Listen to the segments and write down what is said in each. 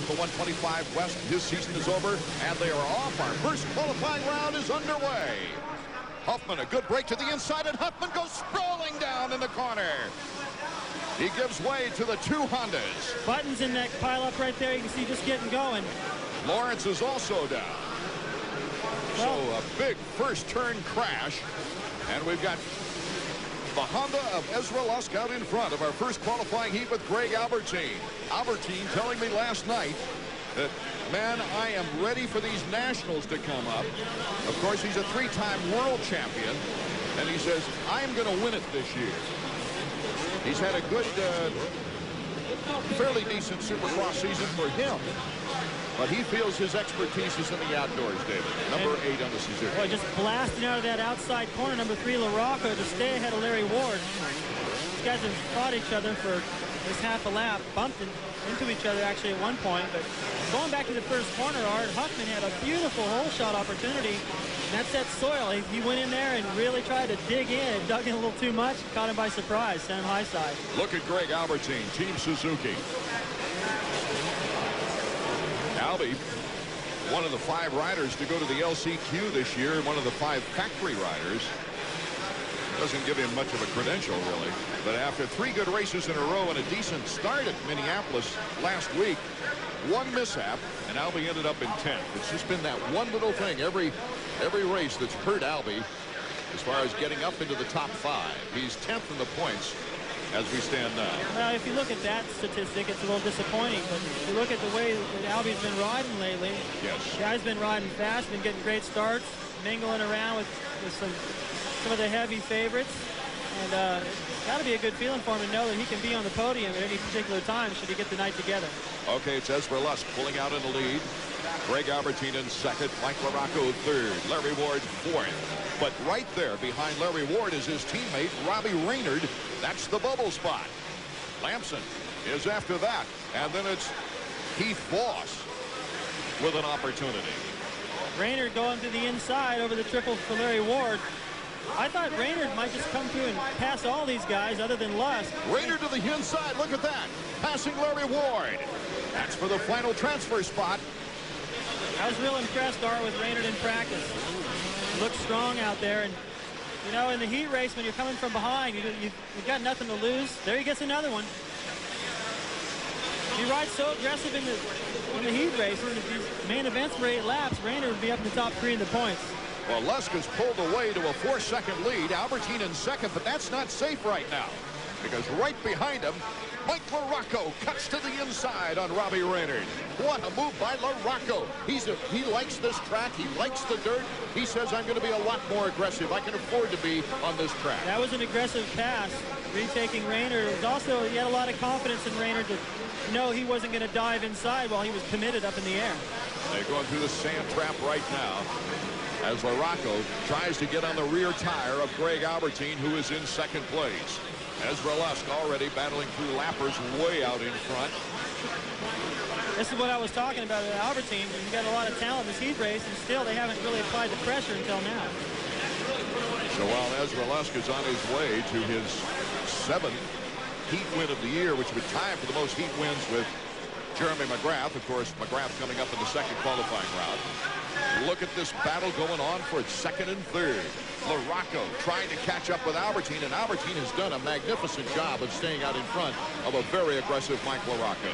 the 125 West. His season is over, and they are off. Our first qualifying round is underway. Huffman, a good break to the inside, and Huffman goes sprawling down in the corner. He gives way to the two Hondas. Buttons in that pileup right there. You can see just getting going. Lawrence is also down. So a big first turn crash. And we've got the Honda of Ezra Lusk out in front of our first qualifying heat with Greg Albertine. Albertine telling me last night that, man, I am ready for these nationals to come up. Of course, he's a three-time world champion. And he says, I'm going to win it this year. He's had a good, fairly decent Supercross season for him. But he feels his expertise is in the outdoors, David. Number 8 on the Suzuki. Boy, just blasting out of that outside corner. Number 3, LaRocco, to stay ahead of Larry Ward. These guys have fought each other for this half a lap. Bumped into each other, actually, at one point. But going back to the first corner, Art Huffman had a beautiful hole shot opportunity. And that's that soil. He went in there and really tried to dig in. Dug in a little too much. Caught him by surprise. Sent him high side. Look at Greg Albertine, Team Suzuki. Albie, one of the 5 riders to go to the LCQ this year, and one of the 5 factory riders. Doesn't give him much of a credential, really. But after 3 good races in a row and a decent start at Minneapolis last week, 1 mishap, and Albie ended up in 10th. It's just been that one little thing every race that's hurt Albie as far as getting up into the top 5. He's 10th in the points as we stand now. Well, if you look at that statistic, it's a little disappointing. But if you look at the way that Albie's been riding lately, yes, the guy's been riding fast, been getting great starts, mingling around with some of the heavy favorites. And it's got to be a good feeling for him to know that he can be on the podium at any particular time should he get the night together. Okay, it's Ezra Lusk pulling out in the lead. Greg Albertine in second. Mike LaRocco third. Larry Ward fourth. But right there behind Larry Ward is his teammate, Robbie Raynard. That's the bubble spot. Lamson is after that. And then it's Heath Voss with an opportunity. Raynard going to the inside over the triple for Larry Ward. I thought Raynard might just come through and pass all these guys other than Lusk. Raynard to the inside. Look at that. Passing Larry Ward. That's for the final transfer spot. I was real impressed, Art, with Raynard in practice. He looks strong out there. And, you know, in the heat race, when you're coming from behind, you've got nothing to lose. There he gets another one. He rides so aggressive in the heat race. In these main events for 8 laps, Raynard would be up in the top 3 in the points. Well, Lusk has pulled away to a 4-second lead. Albertine in second, but that's not safe right now. Because right behind him, Mike LaRocco cuts to the inside on Robbie Raynard. What a move by LaRocco. He likes this track. He likes the dirt. He says, I'm going to be a lot more aggressive. I can afford to be on this track. That was an aggressive pass, retaking Raynard. It was also, he had a lot of confidence in Raynard to know he wasn't going to dive inside while he was committed up in the air. They're going through the sand trap right now as LaRocco tries to get on the rear tire of Greg Albertine, who is in second place. Ezra Lusk already battling through lappers way out in front. This is what I was talking about with Albertine. He's got a lot of talent in this heat race, and still they haven't really applied the pressure until now. So while Ezra Lusk is on his way to his 7th heat win of the year, which would tie him for the most heat wins with Jeremy McGrath. Of course, McGrath coming up in the second qualifying round. Look at this battle going on for second and third. LaRocco trying to catch up with Albertine, and Albertine has done a magnificent job of staying out in front of a very aggressive Mike LaRocco.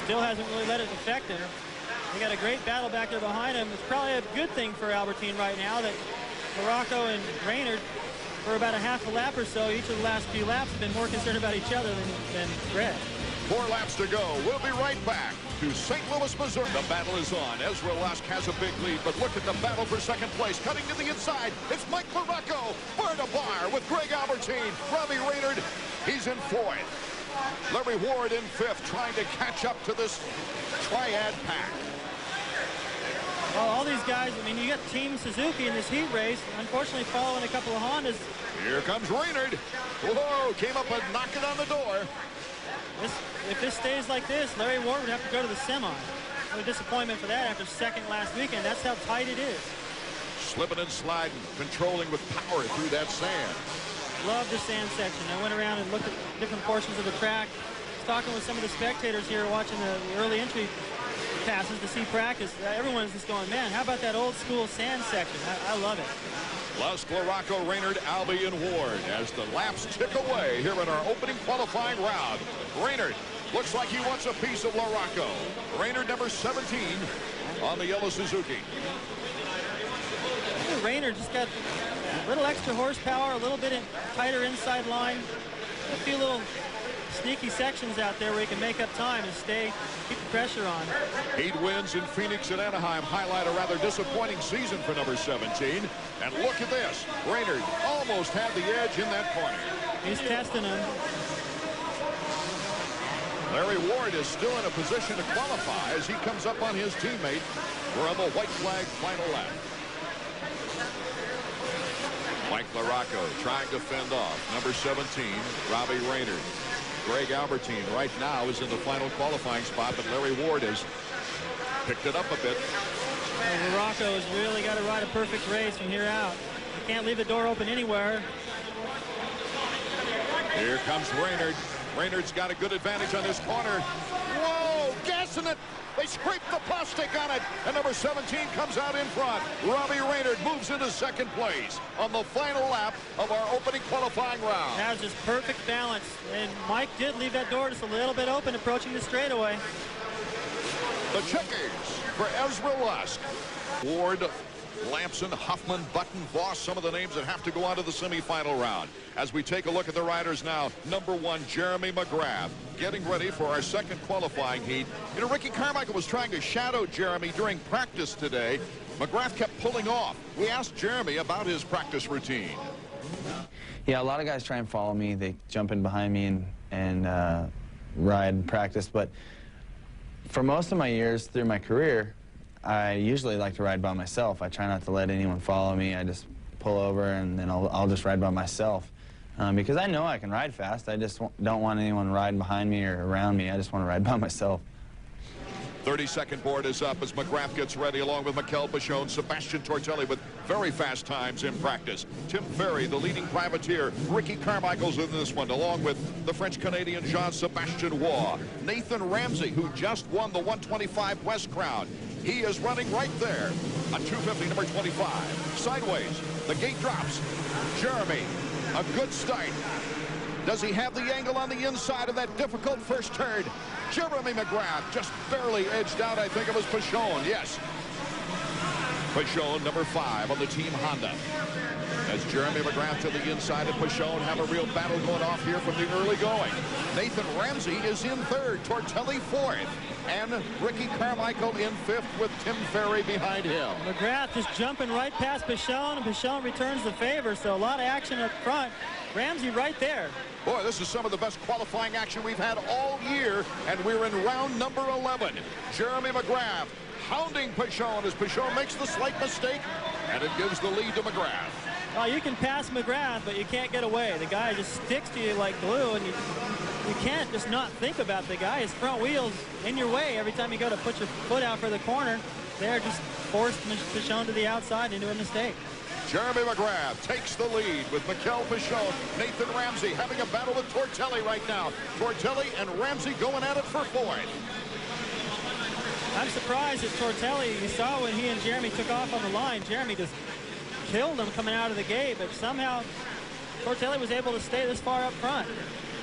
Still hasn't really let it affect him. They got a great battle back there behind him. It's probably a good thing for Albertine right now that LaRocco and Raynard, for about a half a lap or so, each of the last few laps, have been more concerned about each other than Greg. 4 laps to go. We'll be right back to St. Louis, Missouri. The battle is on. Ezra Lusk has a big lead, but look at the battle for second place. Cutting to the inside, it's Mike LaRocco. Bar to bar with Greg Albertine. Robbie Raynard, he's in 4th. Larry Ward in 5th, trying to catch up to this triad pack. Well, all these guys, I mean, you got Team Suzuki in this heat race. Unfortunately, following a couple of Hondas. Here comes Raynard. Whoa, came up and knocked it on the door. If this stays like this, Larry Ward would have to go to the semi. What a disappointment for that after second last weekend. That's how tight it is. Slipping and sliding, controlling with power through that sand. Love the sand section. I went around and looked at different portions of the track. It's talking with some of the spectators here watching the early entry passes to see practice. Everyone's just going, man, how about that old school sand section? I love it. Lusk, LaRocco, Raynard, Albee, and Ward as the laps tick away here in our opening qualifying round. Raynard looks like he wants a piece of LaRocco. Raynard, number 17, on the yellow Suzuki. Raynard just got a little extra horsepower, a little bit tighter inside line, a few little sneaky sections out there where he can make up time and keep the pressure on. 8 wins in Phoenix and Anaheim highlight a rather disappointing season for number 17. And look at this. Raynard almost had the edge in that corner. He's testing him. Larry Ward is still in a position to qualify as he comes up on his teammate. We're on the white flag final lap. Mike LaRocco trying to fend off number 17, Robbie Raynard. Greg Albertine right now is in the final qualifying spot, but Larry Ward has picked it up a bit. LaRocco has really got to ride a perfect race from here out. You can't leave the door open anywhere. Here comes Raynard. Raynard's got a good advantage on this corner. Whoa, gassing it. They scrape the plastic on it, and number 17 comes out in front. Robbie Raynard moves into second place on the final lap of our opening qualifying round. That was just perfect balance, and Mike did leave that door just a little bit open approaching the straightaway. The checkers for Ezra Lusk. Ward, Lamson, Huffman, Button, Voss, some of the names that have to go on to the semifinal round. As we take a look at the riders now, number 1, Jeremy McGrath, getting ready for our second qualifying heat. You know, Ricky Carmichael was trying to shadow Jeremy during practice today. McGrath kept pulling off. We asked Jeremy about his practice routine. Yeah, a lot of guys try and follow me. They jump in behind me and ride and practice. But for most of my years through my career, I usually like to ride by myself. I try not to let anyone follow me. I just pull over and then I'll just ride by myself. Because I know I can ride fast. I just don't want anyone riding behind me or around me. I just want to ride by myself. 30-second board is up as McGrath gets ready along with Mikel Bichon, Sebastian Tortelli with very fast times in practice. Tim Ferry, the leading privateer. Ricky Carmichael's in this one along with the French-Canadian Jean-Sébastien Waugh. Nathan Ramsey, who just won the 125 West Crown. He is running right there. A 250, number 25. Sideways. The gate drops. Jeremy, a good start. Does he have the angle on the inside of that difficult first turn? Jeremy McGrath just barely edged out, I think it was Bichon. Yes. Bichon, number 5 on the Team Honda. As Jeremy McGrath to the inside of Bichon have a real battle going off here from the early going. Nathan Ramsey is in 3rd, Tortelli 4th, and Ricky Carmichael in 5th with Tim Ferry behind him. McGrath just jumping right past Bichon, and Bichon returns the favor, so a lot of action up front. Ramsey right there. Boy, this is some of the best qualifying action we've had all year, and we're in round number 11. Jeremy McGrath hounding Bichon as Bichon makes the slight mistake, and it gives the lead to McGrath. Well, you can pass McGrath, but you can't get away. The guy just sticks to you like glue, and you can't just not think about the guy. His front wheel's in your way every time you go to put your foot out for the corner. There, just forced Bichon to the outside into a mistake. Jeremy McGrath takes the lead with Mikel Bichon. Nathan Ramsey having a battle with Tortelli right now. Tortelli and Ramsey going at it for 4th. I'm surprised at Tortelli. You saw when he and Jeremy took off on the line, Jeremy just killed him coming out of the gate, but somehow Tortelli was able to stay this far up front.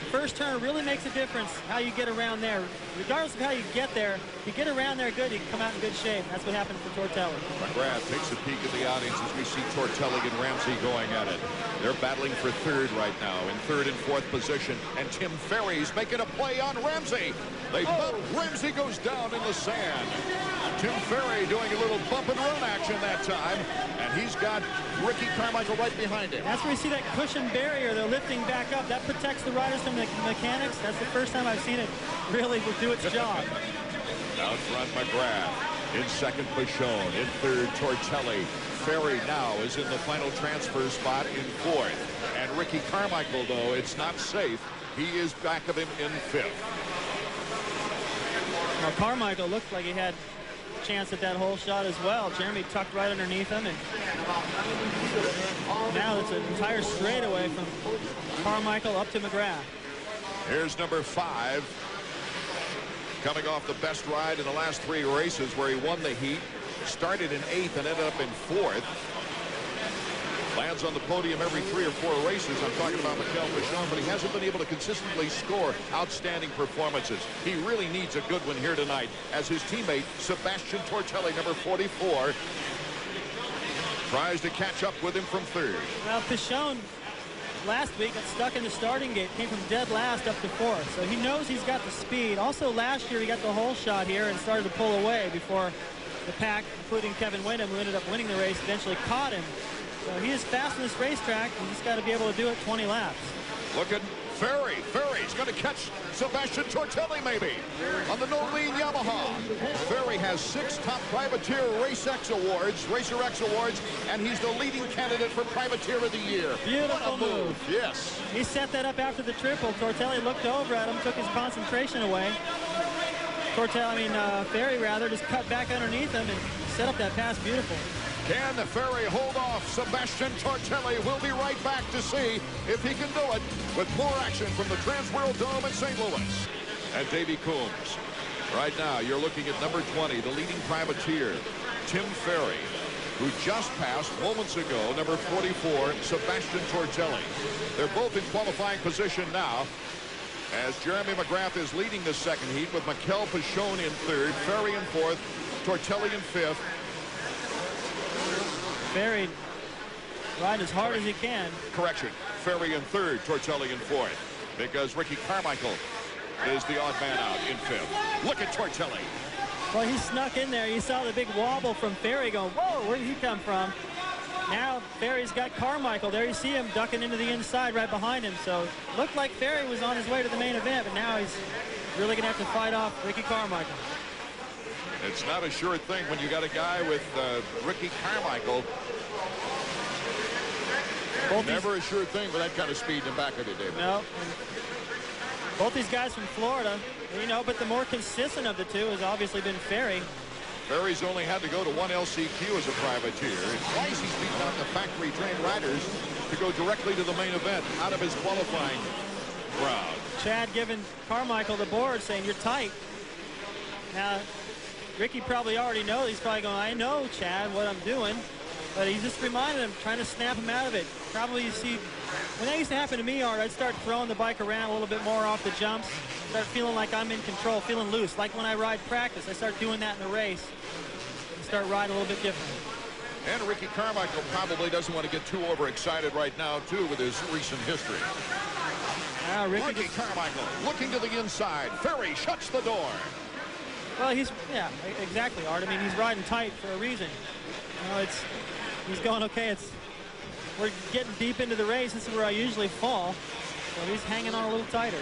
First turn really makes a difference how you get around there. Regardless of how you get there, if you get around there good, you can come out in good shape. That's what happened for Tortelli. McGrath takes a peek at the audience as we see Tortelli and Ramsey going at it. They're battling for 3rd right now, in 3rd and 4th position, and Tim Ferry's making a play on Ramsey. They bump. Ramsey goes down in the sand. Tim Ferry doing a little bump and run action that time, and he's got Ricky Carmichael right behind him. That's where you see that cushion barrier. They're lifting back up. That protects the riders from the mechanics. That's the first time I've seen it really do its job. Out front, McGrath. In 2nd, Bichon. In 3rd, Tortelli. Ferry now is in the final transfer spot in 4th. And Ricky Carmichael, though, it's not safe. He is back of him in 5th. Now, Carmichael looked like he had a chance at that whole shot as well. Jeremy tucked right underneath him, and now it's an entire straightaway from Carmichael up to McGrath. Here's number 5, Coming off the best ride in the last 3 races where he won the heat, started in 8th and ended up in 4th. Lands on the podium every 3 or 4 races. I'm talking about Mikel Pichon, but he hasn't been able to consistently score outstanding performances. He really needs a good one here tonight as his teammate Sebastian Tortelli, number 44, tries to catch up with him from 3rd. Well, Pichon last week got stuck in the starting gate, came from dead last up to 4th, so he knows he's got the speed. Also last year he got the whole shot here and started to pull away before the pack, including Kevin Windham, who ended up winning the race, eventually caught him. So he is fast in this racetrack. He's just got to be able to do it 20 laps. Look at Ferry. Ferry's going to catch Sebastian Tortelli maybe on the no-lean Yamaha. Ferry has 6 top Privateer Racer X Awards, and he's the leading candidate for Privateer of the Year. Beautiful move. Yes. He set that up after the triple. Tortelli looked over at him, took his concentration away. Ferry rather, just cut back underneath him and set up that pass beautiful. Can Ferry hold off Sebastian Tortelli? We'll be right back to see if he can do it with more action from the Transworld Dome in St. Louis. And Davey Coombs. Right now, you're looking at number 20, the leading privateer, Tim Ferry, who just passed moments ago, number 44, Sebastian Tortelli. They're both in qualifying position now, as Jeremy McGrath is leading the second heat with Mikel Pichon in 3rd, Ferry in 4th, Tortelli in 5th. Ferry riding as hard as he can. Correction, Ferry in 3rd, Tortelli in 4th, because Ricky Carmichael is the odd man out in 5th. Look at Tortelli. Well, he snuck in there. You saw the big wobble from Ferry going, whoa, where did he come from? Now Ferry's got Carmichael. There you see him ducking into the inside right behind him. So looked like Ferry was on his way to the main event, but now he's really going to have to fight off Ricky Carmichael. It's not a sure thing when you got a guy with Ricky Carmichael. Never a sure thing with that kind of speed in the back of it, David. No. Both these guys from Florida, you know, but the more consistent of the two has obviously been Ferry. Ferry's only had to go to 1 LCQ as a privateer. And twice he's beaten out the factory-trained riders to go directly to the main event out of his qualifying crowd. Chad giving Carmichael the board, saying, you're tight. Now, Ricky probably already knows. He's probably going, I know, Chad, what I'm doing. But he's just reminding him, trying to snap him out of it. Probably, you see, when that used to happen to me, Art, I'd start throwing the bike around a little bit more off the jumps. Start feeling like I'm in control, feeling loose. Like when I ride practice, I start doing that in the race. And start riding a little bit different. And Ricky Carmichael probably doesn't want to get too overexcited right now, too, with his recent history. Ricky Carmichael looking to the inside. Ferry shuts the door. Well, yeah, exactly, Art. I mean, he's riding tight for a reason. You know, he's going, okay, we're getting deep into the race. This is where I usually fall. So he's hanging on a little tighter.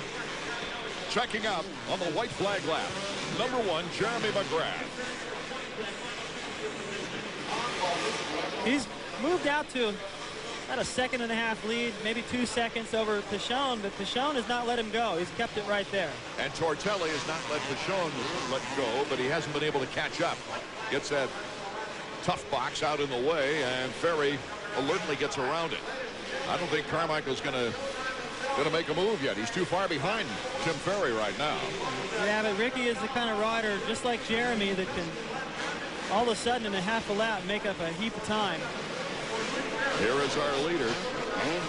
Checking out on the white flag lap, number 1, Jeremy McGrath. He's moved out to about a 2.5 lead, maybe 2 seconds over Pichon, but Pichon has not let him go. He's kept it right there. And Tortelli has not let Pichon let go, but he hasn't been able to catch up. Gets that tough box out in the way, and Ferry alertly gets around it. I don't think Carmichael's going to make a move yet. He's too far behind Tim Ferry right now. Yeah, but Ricky is the kind of rider, just like Jeremy, that can all of a sudden in a half a lap make up a heap of time. Here is our leader.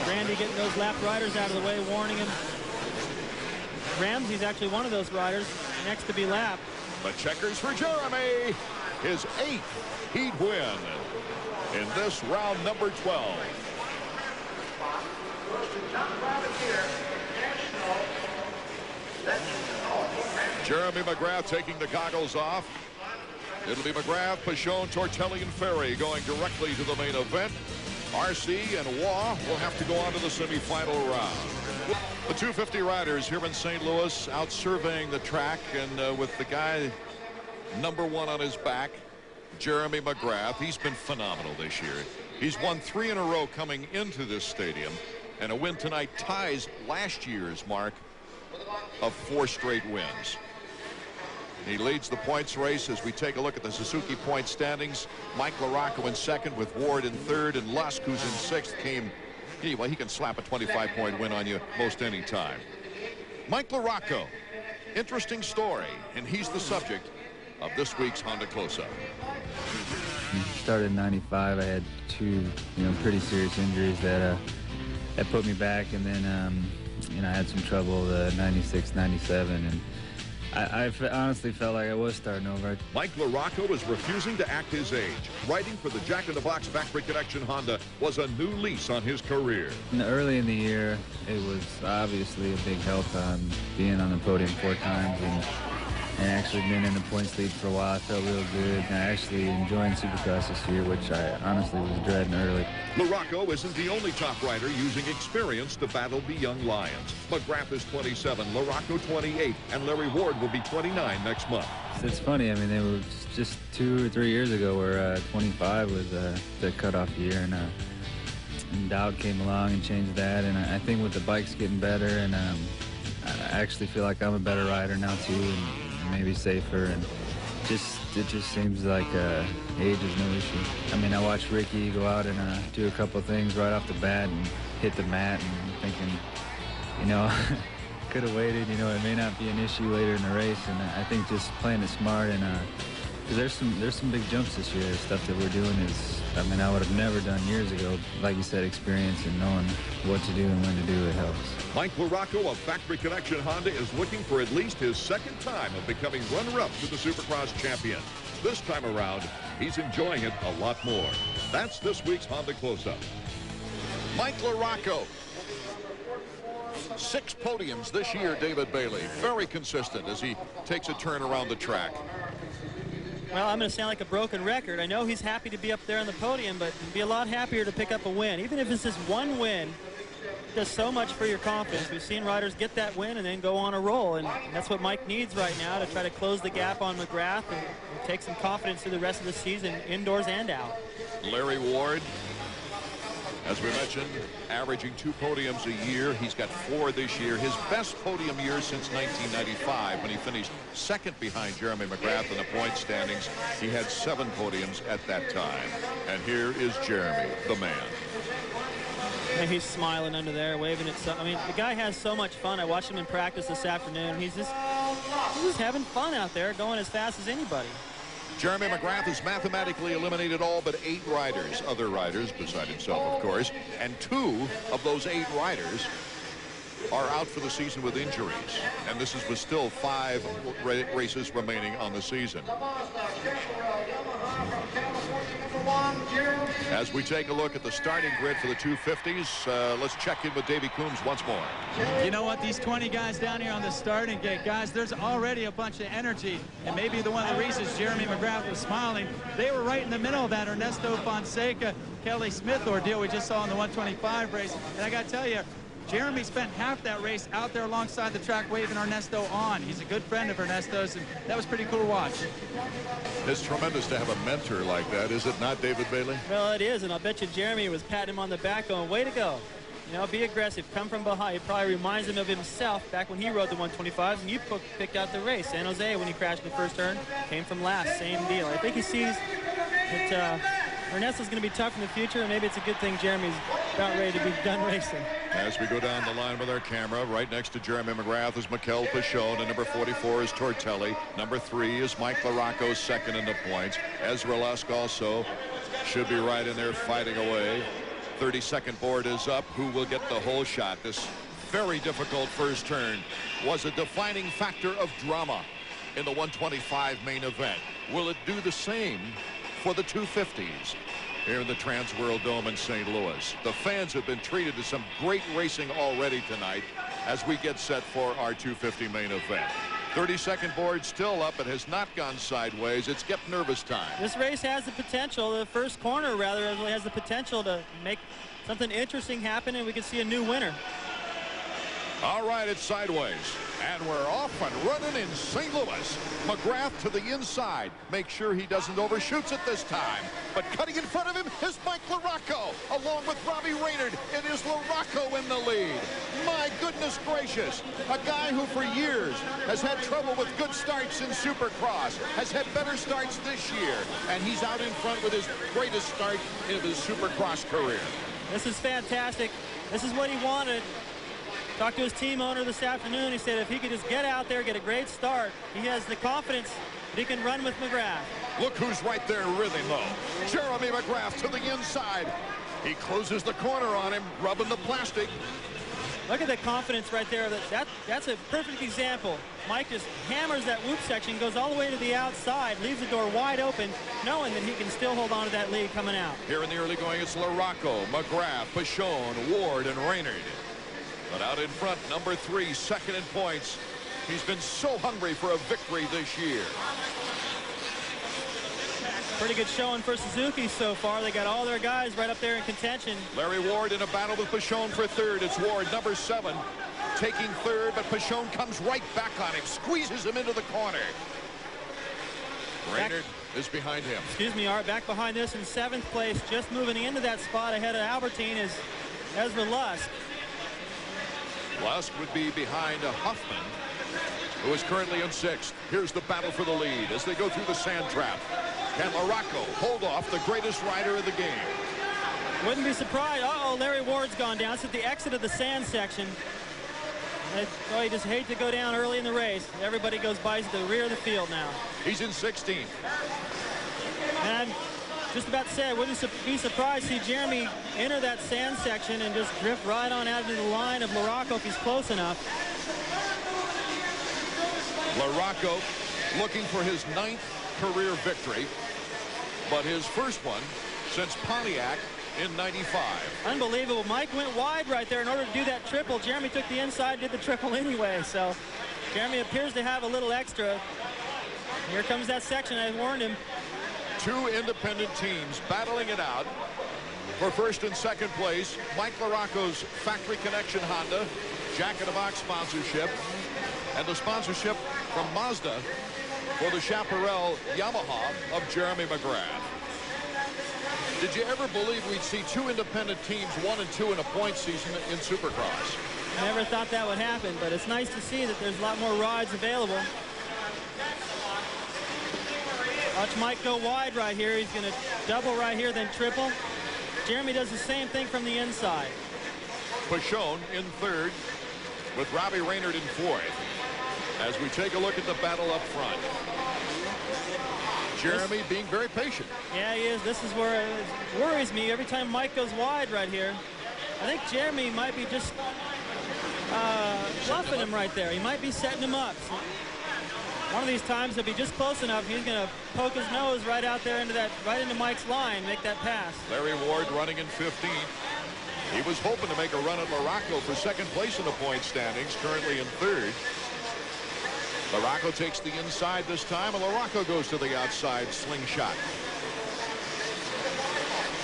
Randy getting those lap riders out of the way, warning him. Ramsey's actually one of those riders, next to be lapped. But checkers for Jeremy. His 8th heat win in this round number 12. Jeremy McGrath taking the goggles off. It'll be McGrath, Pichon, Tortelli, and Ferry going directly to the main event. RC and Waugh will have to go on to the semifinal round. The 250 riders here in St. Louis out surveying the track, and with the guy number 1 on his back, Jeremy McGrath. He's been phenomenal this year. He's won 3 in a row coming into this stadium, and a win tonight ties last year's mark of 4 straight wins. He leads the points race as we take a look at the Suzuki point standings. Mike LaRocco in 2nd with Ward in 3rd, and Lusk, who's in 6th, he can slap a 25-point win on you most any time. Mike LaRocco interesting story, and he's the subject of this week's Honda Close-Up. Started in '95. I had two, pretty serious injuries that put me back, and then, I had some trouble '96, '97, and I honestly felt like I was starting over. Mike LaRocco is refusing to act his age. Riding for the Jack in the Box Factory Connection Honda was a new lease on his career. Early in the year, it was obviously a big help being on the podium 4 times and actually been in the points lead for a while. I felt real good. And I actually enjoyed Supercross this year, which I honestly was dreading early. LaRocco isn't the only top rider using experience to battle the young lions. McGrath is 27, LaRocco 28, and Larry Ward will be 29 next month. It's funny. I mean, they were just 2 or 3 years ago where 25 was the cutoff year, and Dowd came along and changed that. And I think with the bikes getting better, and I actually feel like I'm a better rider now too, and maybe safer, and it just seems like age is no issue. I mean, I watched Ricky go out and do a couple things right off the bat and hit the mat, and thinking, could have waited. It may not be an issue later in the race, and I think just playing it smart, and because there's some big jumps this year. The stuff that we're doing is, I mean, I would have never done years ago. Like you said, experience and knowing what to do and when to do it helps. Mike LaRocco of Factory Connection Honda is looking for at least his second time of becoming runner-up to the Supercross champion. This time around, he's enjoying it a lot more. That's this week's Honda Close-Up. Mike LaRocco. 6 podiums this year, David Bailey. Very consistent as he takes a turn around the track. Well, I'm going to sound like a broken record. I know he's happy to be up there on the podium, but he'd be a lot happier to pick up a win. Even if it's just one win, it does so much for your confidence. We've seen riders get that win and then go on a roll, and that's what Mike needs right now to try to close the gap on McGrath and take some confidence through the rest of the season, indoors and out. Larry Ward, as we mentioned, averaging 2 podiums a year. He's got 4 this year. His best podium year since 1995, when he finished second behind Jeremy McGrath in the point standings. He had 7 podiums at that time. And here is Jeremy, the man. And he's smiling under there, waving at some. I mean, the guy has so much fun. I watched him in practice this afternoon. He's just having fun out there, going as fast as anybody. Jeremy McGrath has mathematically eliminated all but 8 riders, other riders beside himself, of course, and 2 of those 8 riders are out for the season with injuries, and this is with still 5 races remaining on the season. As we take a look at the starting grid for the 250s, let's check in with Davey Coombs once more. You know what, these 20 guys down here on the starting gate, guys, there's already a bunch of energy, and maybe one of the reasons Jeremy McGrath was smiling, they were right in the middle of that Ernesto Fonseca, Kelly Smith ordeal we just saw in the 125 race, and I gotta tell you, Jeremy spent half that race out there alongside the track waving Ernesto on. He's a good friend of Ernesto's, and that was pretty cool to watch. It's tremendous to have a mentor like that, is it not, David Bailey? Well, it is, and I'll bet you Jeremy was patting him on the back going, way to go. Be aggressive, come from behind. It probably reminds him of himself back when he rode the 125s, and you picked out the race. San Jose, when he crashed in the first turn, came from last, same deal. I think he sees that Ernesto's going to be tough in the future, and maybe it's a good thing Jeremy's about ready to be done racing. As we go down the line with our camera, right next to Jeremy McGrath is Mikel Pichon, and number 44 is Tortelli. Number 3 is Mike LaRocco, second in the points. Ezra Lusk also should be right in there fighting away. 32nd board is up. Who will get the whole shot? This very difficult first turn was a defining factor of drama in the 125 main event. Will it do the same for the 250s here in the Trans World Dome in St. Louis? The fans have been treated to some great racing already tonight as we get set for our 250 main event. 32nd board still up. It has not gone sideways. It's get nervous time. This race has the potential, the first corner rather, has the potential to make something interesting happen, and we could see a new winner. All right, it's sideways, and we're off and running in St. Louis. McGrath to the inside. Make sure he doesn't overshoots it this time. But cutting in front of him is Mike LaRocco, along with Robbie Raynard. It is LaRocco in the lead. My goodness gracious, a guy who for years has had trouble with good starts in Supercross, has had better starts this year, and he's out in front with his greatest start of his Supercross career. This is fantastic. This is what he wanted. Talked to his team owner this afternoon. He said if he could just get out there, get a great start, he has the confidence that he can run with McGrath. Look who's right there really low. Jeremy McGrath to the inside. He closes the corner on him, rubbing the plastic. Look at the confidence right there. That's a perfect example. Mike just hammers that whoop section, goes all the way to the outside, leaves the door wide open, knowing that he can still hold on to that lead coming out. Here in the early going, it's LaRocco, McGrath, Pashon, Ward, and Raynard. But out in front, number 3, second in points. He's been so hungry for a victory this year. Pretty good showing for Suzuki so far. They got all their guys right up there in contention. Larry Ward in a battle with Pashon for third. It's Ward, number 7, taking third, but Pashon comes right back on him, squeezes him into the corner. Raynard is behind him. Excuse me, Art. Back behind this in 7th place, just moving into that spot ahead of Albertine is Ezra Lusk. Lusk would be behind Huffman, who is currently in 6th. Here's the battle for the lead as they go through the sand trap. Can LaRocco hold off the greatest rider of the game? Wouldn't be surprised. Uh-oh, Larry Ward's gone down. It's at the exit of the sand section. Oh, you just hate to go down early in the race. Everybody goes by to the rear of the field now. He's in 16th. And I'm just about to say, I wouldn't be surprised to see Jeremy enter that sand section and just drift right on out into the line of LaRocco if he's close enough. LaRocco looking for his 9th career victory, but his first one since Pontiac in '95. Unbelievable. Mike went wide right there in order to do that triple. Jeremy took the inside, did the triple anyway. So Jeremy appears to have a little extra. Here comes that section. I warned him. 2 independent teams battling it out for first and second place. Mike LaRocco's Factory Connection Honda, Jack in the Box sponsorship, and the sponsorship from Mazda for the Chaparral Yamaha of Jeremy McGrath. Did you ever believe we'd see 2 independent teams, 1 and 2 in a point season in Supercross? Never thought that would happen, but it's nice to see that there's a lot more rides available. Watch Mike go wide right here. He's going to double right here, then triple. Jeremy does the same thing from the inside. Pashon in 3rd with Robbie Raynard in 4th. As we take a look at the battle up front. Jeremy being very patient. Yeah, he is. This is where it worries me every time Mike goes wide right here. I think Jeremy might be just bluffing him right there. He might be setting him up. So one of these times, if he's just close enough, he's going to poke his nose right out there into that, right into Mike's line, make that pass. Larry Ward running in 15th. He was hoping to make a run at LaRocco for second place in the point standings, currently in 3rd. LaRocco takes the inside this time, and LaRocco goes to the outside slingshot.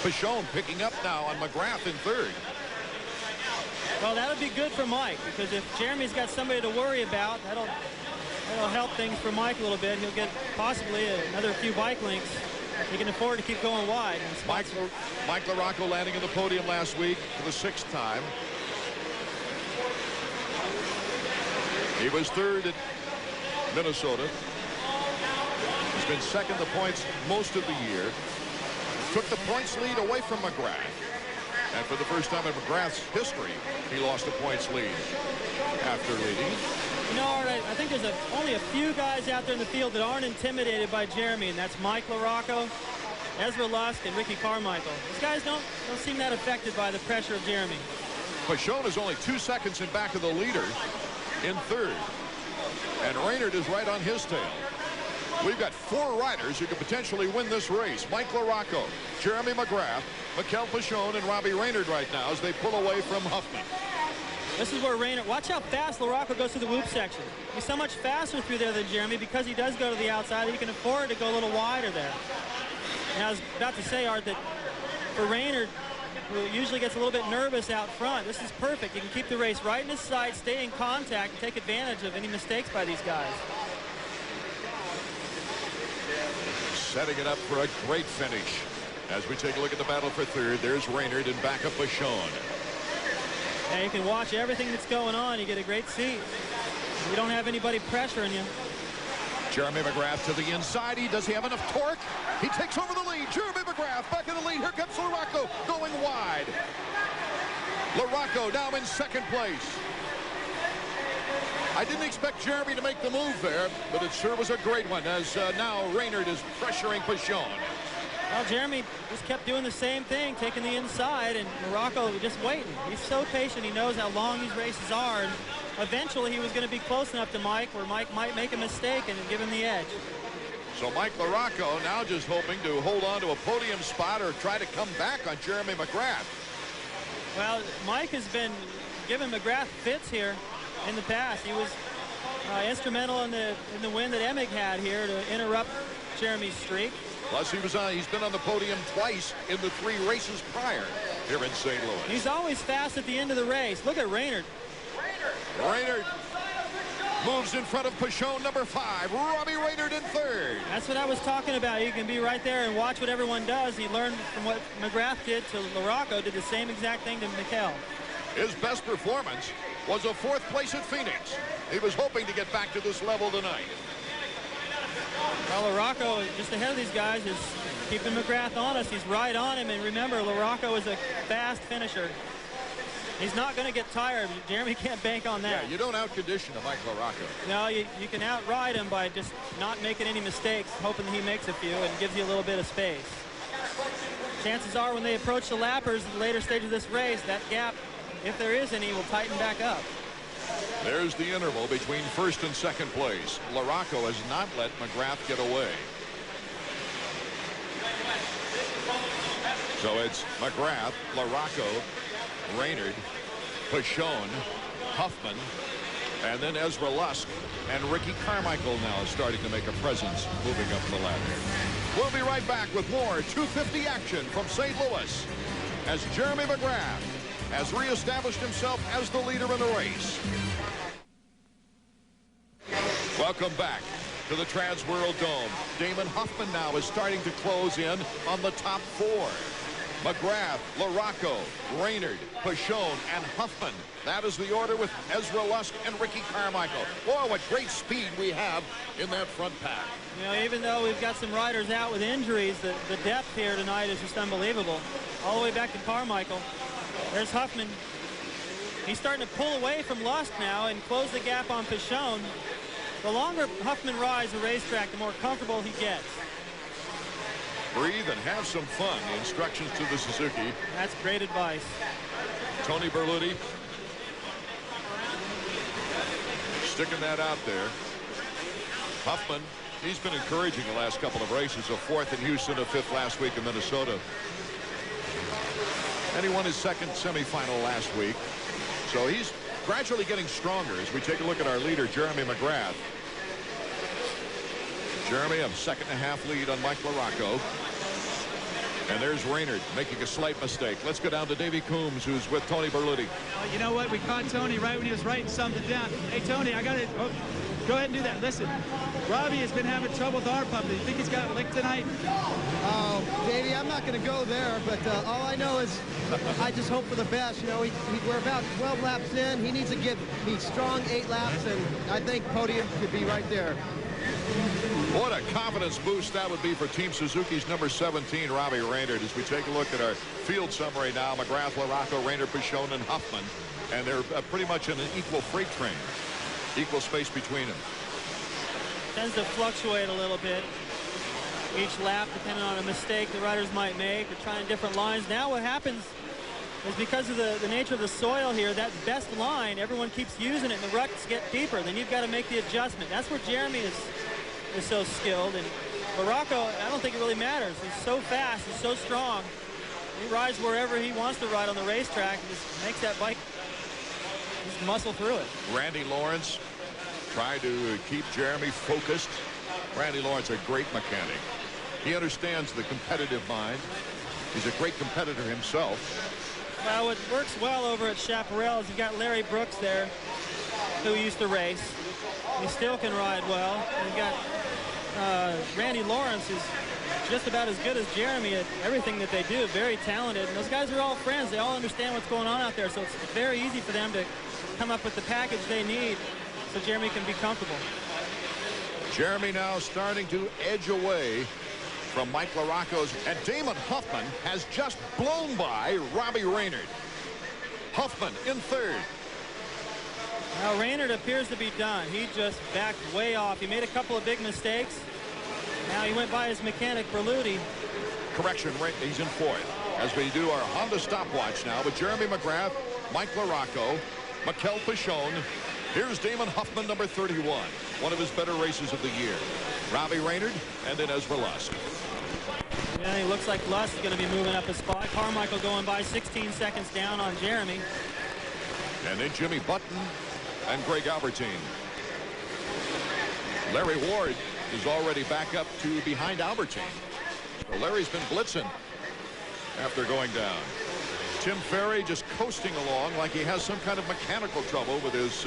Pashon picking up now on McGrath in 3rd. Well, that'll be good for Mike, because if Jeremy's got somebody to worry about, that'll help things for Mike a little bit. He'll get possibly another few bike links. He can afford to keep going wide. Mike LaRocco landing in the podium last week for the 6th time. He was 3rd at Minnesota. He's been 2nd the points most of the year. Took the points lead away from McGrath. And for the first time in McGrath's history, he lost the points lead after leading. You know, Art, I think there's only a few guys out there in the field that aren't intimidated by Jeremy, and that's Mike LaRocco, Ezra Lusk, and Ricky Carmichael. These guys don't seem that affected by the pressure of Jeremy. Pashon is only 2 seconds in back of the leader in 3rd. And Raynard is right on his tail. We've got 4 riders who could potentially win this race. Mike LaRocco, Jeremy McGrath, Mikel Pashon, and Robbie Raynard right now as they pull away from Huffman. This is where Raynard, watch how fast LaRocco goes to the whoop section. He's so much faster through there than Jeremy because he does go to the outside. He can afford to go a little wider there. And I was about to say, Art, that for Raynard, who usually gets a little bit nervous out front, this is perfect. He can keep the race right in his sight, stay in contact, and take advantage of any mistakes by these guys. Setting it up for a great finish. As we take a look at the battle for 3rd, there's Raynard and back up Pashon. Yeah, you can watch everything that's going on. You get a great seat. You don't have anybody pressuring you. Jeremy McGrath to the inside. Does he have enough torque? He takes over the lead. Jeremy McGrath back in the lead. Here comes LaRocco going wide. LaRocco now in 2nd place. I didn't expect Jeremy to make the move there, but it sure was a great one as now Raynard is pressuring Pichon. Well, Jeremy just kept doing the same thing, taking the inside, and Morocco just waiting. He's so patient. He knows how long these races are, and eventually he was going to be close enough to Mike where Mike might make a mistake and give him the edge. So Mike LaRocco now just hoping to hold on to a podium spot or try to come back on Jeremy McGrath. Well, Mike has been giving McGrath fits here in the past. He was instrumental in the win that Emig had here to interrupt Jeremy's streak. Plus, he's been on the podium twice in the 3 races prior here in St. Louis. He's always fast at the end of the race. Look at Raynard. Raynard moves in front of Pichon, number 5. Robbie Raynard in 3rd. That's what I was talking about. You can be right there and watch what everyone does. He learned from what McGrath did to LaRocco, did the same exact thing to Mikel. His best performance was a 4th place at Phoenix. He was hoping to get back to this level tonight. Well, LaRocco, just ahead of these guys, is keeping McGrath honest. He's right on him, and remember, LaRocco is a fast finisher. He's not going to get tired. Jeremy can't bank on that. Yeah, you don't outcondition a Mike LaRocco. No, you can outride him by just not making any mistakes, hoping that he makes a few and gives you a little bit of space. Chances are when they approach the lappers in the later stage of this race, that gap, if there is any, will tighten back up. There's the interval between 1st and 2nd place. LaRocco has not let McGrath get away. So it's McGrath, LaRocco, Raynard, Pichon, Huffman, and then Ezra Lusk and Ricky Carmichael now starting to make a presence moving up the ladder. We'll be right back with more 250 action from St. Louis as Jeremy McGrath has reestablished himself as the leader in the race. Welcome back to the Trans World Dome. Damon Huffman now is starting to close in on the top 4. McGrath, LaRocco, Raynard, Pichon, and Huffman. That is the order with Ezra Lusk and Ricky Carmichael. Boy, what great speed we have in that front pack. You know, even though we've got some riders out with injuries, the depth here tonight is just unbelievable. All the way back to Carmichael. There's Huffman. He's starting to pull away from Lusk now and close the gap on Pichon. The longer Huffman rides the racetrack, the more comfortable he gets. Breathe and have some fun. The instructions to the Suzuki. That's great advice. Tony Berluti sticking that out there. Huffman, he's been encouraging the last couple of races. A 4th in Houston, a 5th last week in Minnesota. And he won his 2nd semifinal last week. So he's gradually getting stronger as we take a look at our leader, Jeremy McGrath. Jeremy, a 2.5 lead on Mike LaRocco. And there's Raynard making a slight mistake. Let's go down to Davey Coombs, who's with Tony Berluti. Well, you know what? We caught Tony right when he was writing something down. Hey, Tony, I got to go ahead and do that. Listen, Robbie has been having trouble with our pump. Do you think he's got licked tonight? Oh, Davey, I'm not going to go there, but all I know is I just hope for the best. You know, we're about 12 laps in. He needs to give me strong 8 laps, and I think podium could be right there. What a confidence boost that would be for Team Suzuki's number 17, Robbie Raynard. As we take a look at our field summary now, McGrath, LaRocco, Raynard, Pichon, and Huffman. And they're pretty much in an equal freight train. Equal space between them. Tends to fluctuate a little bit each lap, depending on a mistake the riders might make. They're trying different lines. Now what happens is because of the nature of the soil here, that best line, everyone keeps using it, and the ruts get deeper. Then you've got to make the adjustment. That's where Jeremy is so skilled. And LaRocco, I don't think it really matters. He's so fast, he's so strong. He rides wherever he wants to ride on the racetrack and just makes that bike just muscle through it. Randy Lawrence trying to keep Jeremy focused. Randy Lawrence, a great mechanic. He understands the competitive mind. He's a great competitor himself. Well, what works well over at Chaparral is you've got Larry Brooks there, who used to race. He still can ride well. And you've got Randy Lawrence, who's just about as good as Jeremy at everything that they do. Very talented. And those guys are all friends. They all understand what's going on out there. So it's very easy for them to come up with the package they need so Jeremy can be comfortable. Jeremy now starting to edge away from Mike LaRocco's, and Damon Huffman has just blown by Robbie Raynard. Huffman in 3rd. Now Raynard appears to be done. He just backed way off. He made a couple of big mistakes. Now he went by his mechanic, Berluti. Correction, he's in fourth. As we do our Honda stopwatch now with Jeremy McGrath, Mike LaRocco, Mikel Pichon. Here's Damon Huffman, number 31. One of his better races of the year. Robbie Raynard and then Ezra Lusk. Yeah, he looks like Lusk is going to be moving up a spot. Carmichael going by 16 seconds down on Jeremy. And then Jimmy Button and Greg Albertine. Larry Ward is already back up to behind Albertine. So Larry's been blitzing after going down. Tim Ferry just coasting along like he has some kind of mechanical trouble with his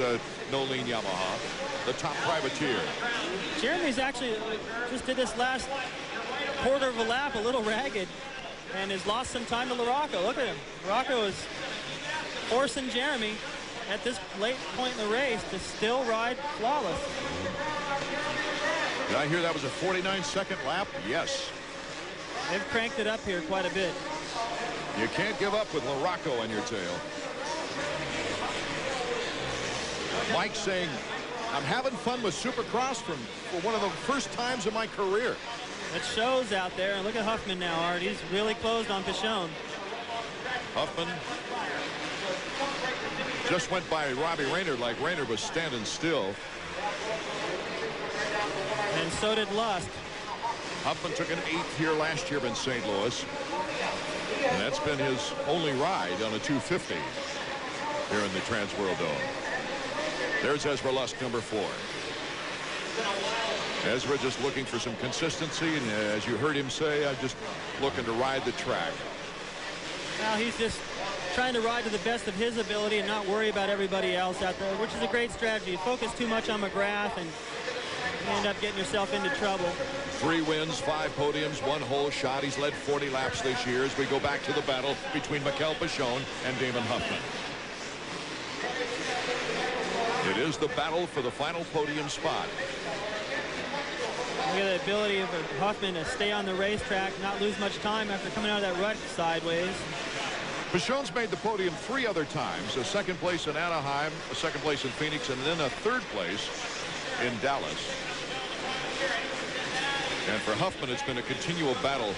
no-lean Yamaha, the top privateer. Jeremy's actually just did this last quarter of a lap a little ragged and has lost some time to LaRocco. Look at him. LaRocco is forcing Jeremy at this late point in the race to still ride flawless. Did I hear that was a 49-second lap? Yes. They've cranked it up here quite a bit. You can't give up with LaRocco on your tail. Mike saying, I'm having fun with Supercross for one of the first times in my career. It shows out there. And look at Huffman now, Art. He's really closed on Pichon. Huffman just went by Robbie Raynard like Raynard was standing still. And so did Lusk. Huffman took an 8th here last year in St. Louis. And that's been his only ride on a 250 here in the Transworld Dome. There's Ezra Lusk, number 4. Ezra just looking for some consistency, and as you heard him say, I'm just looking to ride the track. Now he's just trying to ride to the best of his ability and not worry about everybody else out there, which is a great strategy. You focus too much on McGrath and you end up getting yourself into trouble. 3 wins, 5 podiums, 1 whole shot. He's led 40 laps this year as we go back to the battle between Mikel Pichon and Damon Huffman. It is the battle for the final podium spot. Look at the ability of Huffman to stay on the racetrack, not lose much time after coming out of that rut sideways. Pichon's made the podium 3 other times, a 2nd place in Anaheim, a 2nd place in Phoenix, and then a 3rd place in Dallas. And for Huffman, it's been a continual battle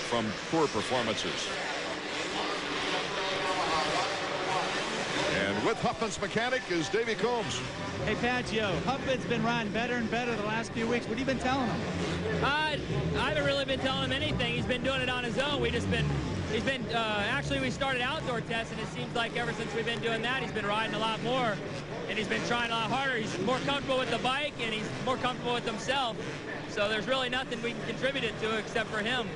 from poor performances. And with Huffman's mechanic is Davey Combs. Hey, Paggio, Huffman's been riding better and better the last few weeks. What have you been telling him? I haven't really been telling him anything. He's been doing it on his own. Actually, we started outdoor tests, and it seems like ever since we've been doing that, he's been riding a lot more, and he's been trying a lot harder. He's more comfortable with the bike, and he's more comfortable with himself. So there's really nothing we can contribute it to except for him.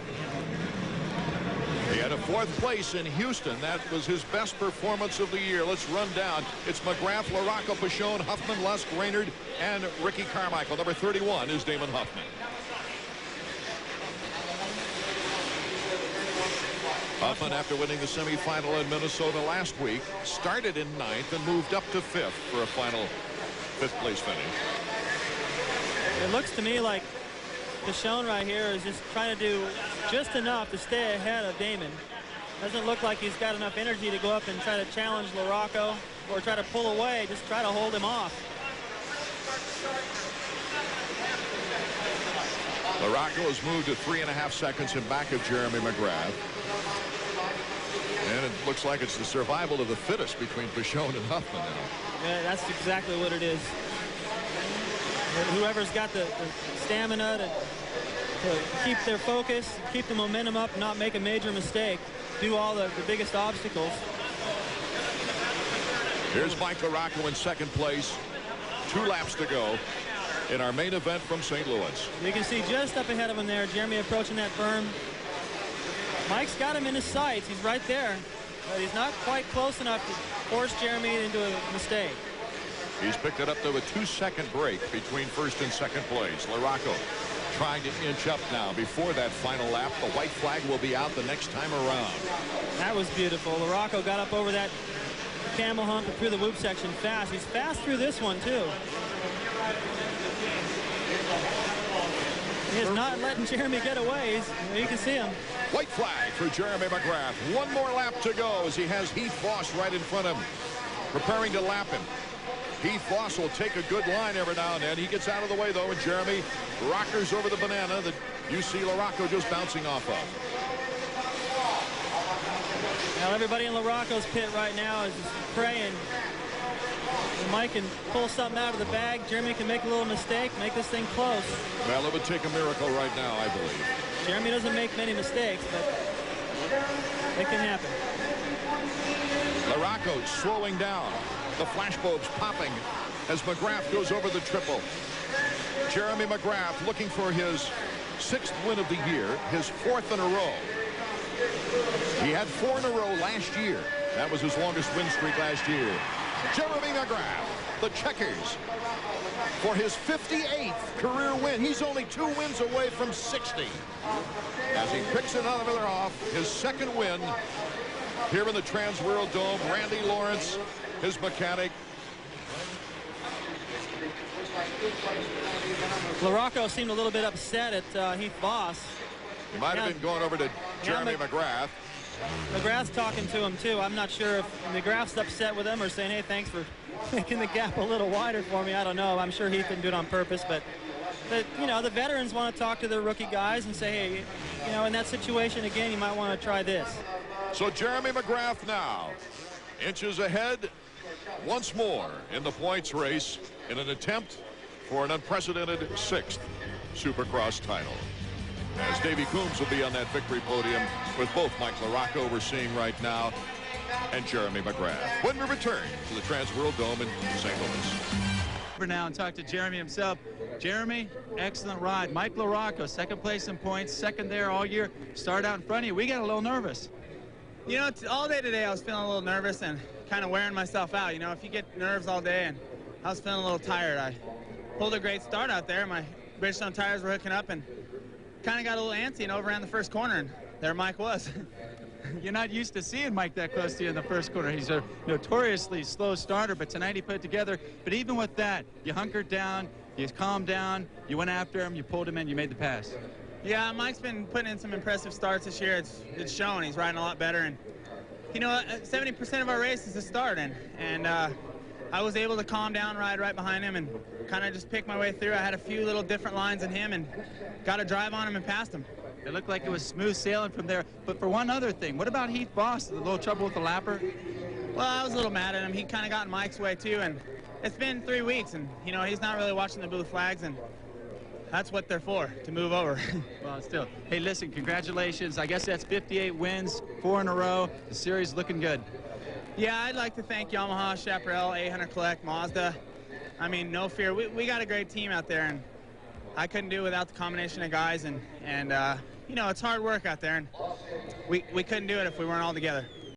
He had a 4th place in Houston. That was his best performance of the year. Let's run down. It's McGrath, LaRocco, Pichon, Huffman, Lusk, Raynard, and Ricky Carmichael. Number 31 is Damon Huffman. Huffman, after winning the semifinal in Minnesota last week, started in 9th and moved up to 5th for a final 5th place finish. It looks to me like Pichon right here is just trying to do just enough to stay ahead of Damon. Doesn't look like he's got enough energy to go up and try to challenge LaRocco or try to pull away. Just try to hold him off. LaRocco has moved to 3.5 seconds in back of Jeremy McGrath. And it looks like it's the survival of the fittest between Pichon and Huffman now. Yeah, that's exactly what it is. Whoever's got the stamina to keep their focus, keep the momentum up, not make a major mistake, do all the biggest obstacles. Here's Mike LaRocco in 2nd place. 2 laps to go in our main event from St. Louis. You can see just up ahead of him there, Jeremy approaching that berm. Mike's got him in his sights. He's right there, but he's not quite close enough to force Jeremy into a mistake. He's picked it up to a 2-second break between 1st and 2nd place. LaRocco trying to inch up now before that final lap. The white flag will be out the next time around. That was beautiful. LaRocco got up over that camel hump and through the whoop section fast. He's fast through this one too. He is not letting Jeremy get away. You can see him. White flag for Jeremy McGrath. 1 more lap to go as he has Heath Voss right in front of him, preparing to lap him. Heath Voss will take a good line every now and then. He gets out of the way, though, and Jeremy rockers over the banana that you see LaRocco just bouncing off of. Now everybody in LaRocco's pit right now is just praying. And Mike can pull something out of the bag. Jeremy can make a little mistake, make this thing close. Well, it would take a miracle right now, I believe. Jeremy doesn't make many mistakes, but it can happen. LaRocco slowing down. The flashbulbs popping as McGrath goes over the triple. Jeremy McGrath looking for his 6th win of the year, his 4th in a row. He had 4 in a row last year. That was his longest win streak last year. Jeremy McGrath, the checkers, for his 58th career win. He's only 2 wins away from 60. As he picks another off, his 2nd win here in the Trans World Dome. Randy Lawrence, his mechanic. LaRocco seemed a little bit upset at Heath Voss. He might have been going over to Jeremy McGrath. McGrath's talking to him, too. I'm not sure if McGrath's upset with him or saying, hey, thanks for making the gap a little wider for me. I don't know. I'm sure Heath didn't do it on purpose. But you know, the veterans want to talk to their rookie guys and say, hey, you know, in that situation, again, you might want to try this. So Jeremy McGrath now inches ahead once more in the points race in an attempt for an unprecedented 6th Supercross title. As Davey Coombs will be on that victory podium with both Mike LaRocco we're seeing right now and Jeremy McGrath when we return to the Trans World Dome in St. Louis. For now and talk to Jeremy himself. Jeremy, excellent ride. Mike LaRocco, 2nd place in points, 2nd there all year. Started out in front of you. We got a little nervous. You know, all day today I was feeling a little nervous and kind of wearing myself out. You know, if you get nerves all day, and I was feeling a little tired. I pulled a great start out there. My Bridgestone tires were hooking up and kind of got a little antsy and overran the first corner, and there Mike was. You're not used to seeing Mike that close to you in the first corner. He's a notoriously slow starter, but tonight he put it together. But even with that, you hunkered down, you calmed down, you went after him, you pulled him in, you made the pass. Yeah, Mike's been putting in some impressive starts this year. It's showing. He's riding a lot better, and you know, 70% of our race is the start, and I was able to calm down, ride right behind him, and kind of just pick my way through. I had a few little different lines than him, and got a drive on him and passed him. It looked like it was smooth sailing from there. But for one other thing, what about Heath Voss? A little trouble with the lapper? Well, I was a little mad at him. He kind of got in Mike's way too, and it's been 3 weeks, and you know, he's not really watching the blue flags, and that's what they're for, to move over. Well, still. Hey, listen, congratulations. I guess that's 58 wins, 4 in a row. The series looking good. Yeah, I'd like to thank Yamaha, Chaparral, 800 Collect, Mazda. I mean, no fear. We got a great team out there, and I couldn't do it without the combination of guys, and you know, it's hard work out there, and we couldn't do it if we weren't all together.